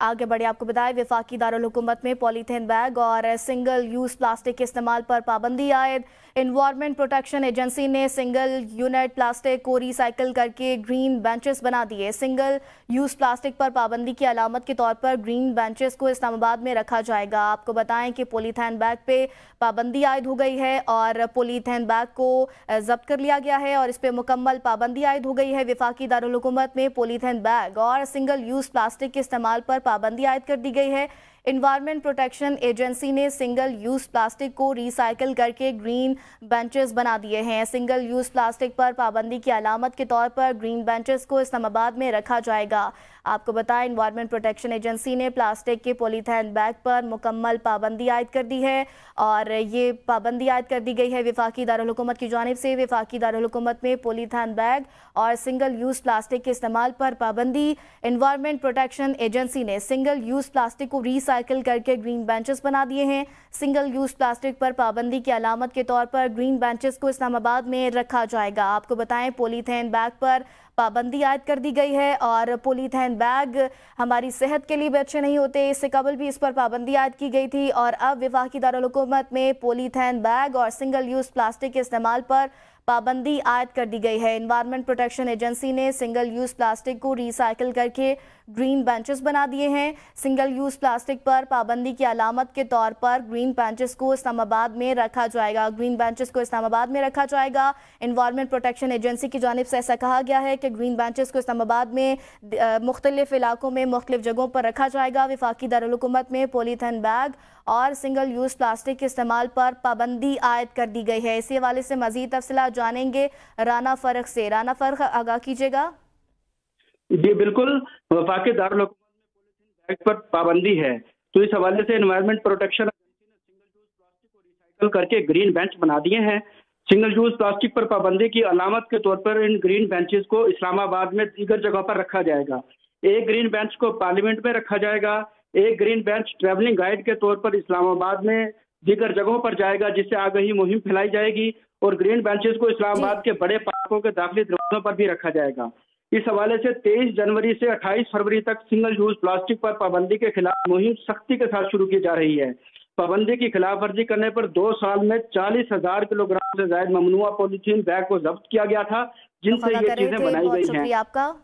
आगे बढ़े आपको बताएं, वफाकी दारुल हुकूमत में पॉलीथीन बैग और सिंगल यूज प्लास्टिक के इस्तेमाल पर पाबंदी आयद। इन्वायरमेंट प्रोटेक्शन एजेंसी ने सिंगल यूनिट प्लास्टिक को रिसाइकिल करके ग्रीन बेंचेस बना दिए। सिंगल यूज प्लास्टिक पर पाबंदी की अलामत के तौर पर ग्रीन बेंचेस को इस्लामाबाद में रखा जाएगा। आपको बताएं कि पॉलीथीन बैग पे पाबंदी आयद हो गई है और पॉलीथीन बैग को जब्त कर लिया गया है और इस पर मुकम्मल पाबंदी आयद हो गई है। वफाकी दारुल हुकूमत में पॉलीथीन बैग और सिंगल यूज प्लास्टिक के इस्तेमाल पर पाबंदी आयद कर दी गई है। इन्वायरमेंट प्रोटेक्शन एजेंसी ने सिंगल यूज प्लास्टिक को रिसाइकिल करके ग्रीन बेंचेस बना दिए हैं। सिंगल यूज प्लास्टिक पर पाबंदी की अलामत के तौर पर ग्रीन बेंचेस को इस्लामाबाद में रखा जाएगा। आपको बताएं, इन्वायरमेंट प्रोटेक्शन एजेंसी ने प्लास्टिक के पॉलीथीन बैग पर मुकम्मल पाबंदी आयद कर दी है और ये पाबंदी आयद कर दी गई है वफाकी दारुल हुकूमत की जानिब से। वफाकी दारुल हुकूमत में पॉलीथीन बैग और सिंगल यूज प्लास्टिक के इस्तेमाल पर पाबंदी। इन्वायरमेंट प्रोटेक्शन एजेंसी ने सिंगल यूज प्लास्टिक को रिसाइकिल करके ग्रीन बेंचेस बना दिए हैं। सिंगल यूज प्लास्टिक पर पाबंदी की अलामत के तौर पर ग्रीन बेंचेस को इस्लामाबाद में रखा जाएगा। आपको बताएं, पॉलीथीन बैग पर पाबंदी आयद कर दी गई है और पॉलीथीन बैग हमारी सेहत के लिए भी अच्छे नहीं होते। इससे कबल भी इस पर पाबंदी आयद की गई थी और अब वफाकी दारुल हुकूमत में पॉलीथीन बैग और सिंगल यूज प्लास्टिक के इस्तेमाल पर पाबंदी आयद कर दी गई है। इन्वायरमेंट प्रोटेक्शन एजेंसी ने सिंगल यूज प्लास्टिक को रिसाइकिल करके ग्रीन बेंचेस बना दिए हैं। सिंगल यूज प्लास्टिक पर पाबंदी की अलामत के तौर पर ग्रीन बेंचेस को इस्लामाबाद में रखा जाएगा। ग्रीन बेंचेस को इस्लामाबाद में रखा जाएगा। इन्वायरमेंट प्रोटेक्शन एजेंसी की जानिब से ऐसा कहा गया है कि ग्रीन बेंचेस को इस्लामाबाद में मुख्तलिफ इलाकों में मुख्तलिफ जगहों पर रखा जाएगा। वफाकी दारुल हुकूमत में पॉलीथीन बैग और सिंगल यूज प्लास्टिक के इस्तेमाल पर पाबंदी आयद कर दी गई है। इसी हवाले से मजीद तफसीलात जानेंगे राना फर्क से। राना फर्क, आगाह कीजिएगा। जी बिल्कुल, वफाकी दारुल हुकूमत में पॉलीथीन बैग पर पाबंदी है, तो इस हवाले से एनवायरमेंट प्रोटेक्शन एजेंसी ने सिंगल यूज प्लास्टिक को रिसाइकिल करके ग्रीन बेंच बना दिए हैं। सिंगल यूज प्लास्टिक पर पाबंदी की अलामत के तौर पर इन ग्रीन बेंचेस को इस्लामाबाद में दीगर जगहों पर रखा जाएगा। एक ग्रीन बेंच को पार्लियामेंट में रखा जाएगा, एक ग्रीन बेंच ट्रैवलिंग गाइड के तौर पर इस्लामाबाद में दीगर जगहों पर जाएगा, जिससे आगाही मुहिम फैलाई जाएगी और ग्रीन बेंचेस को इस्लामाबाद के बड़े पार्कों के दाखिली दरवाजों पर भी रखा जाएगा। इस हवाले से 23 जनवरी से 28 फरवरी तक सिंगल यूज प्लास्टिक पर पाबंदी के खिलाफ मुहिम सख्ती के साथ शुरू की जा रही है। पाबंदी की खिलाफ वर्जी करने पर 2 साल में 40,000 किलोग्राम से ज्यादा ममनुआ पॉलीथीन बैग को जब्त किया गया था, जिनसे ये चीजें बनाई गई हैं। आपका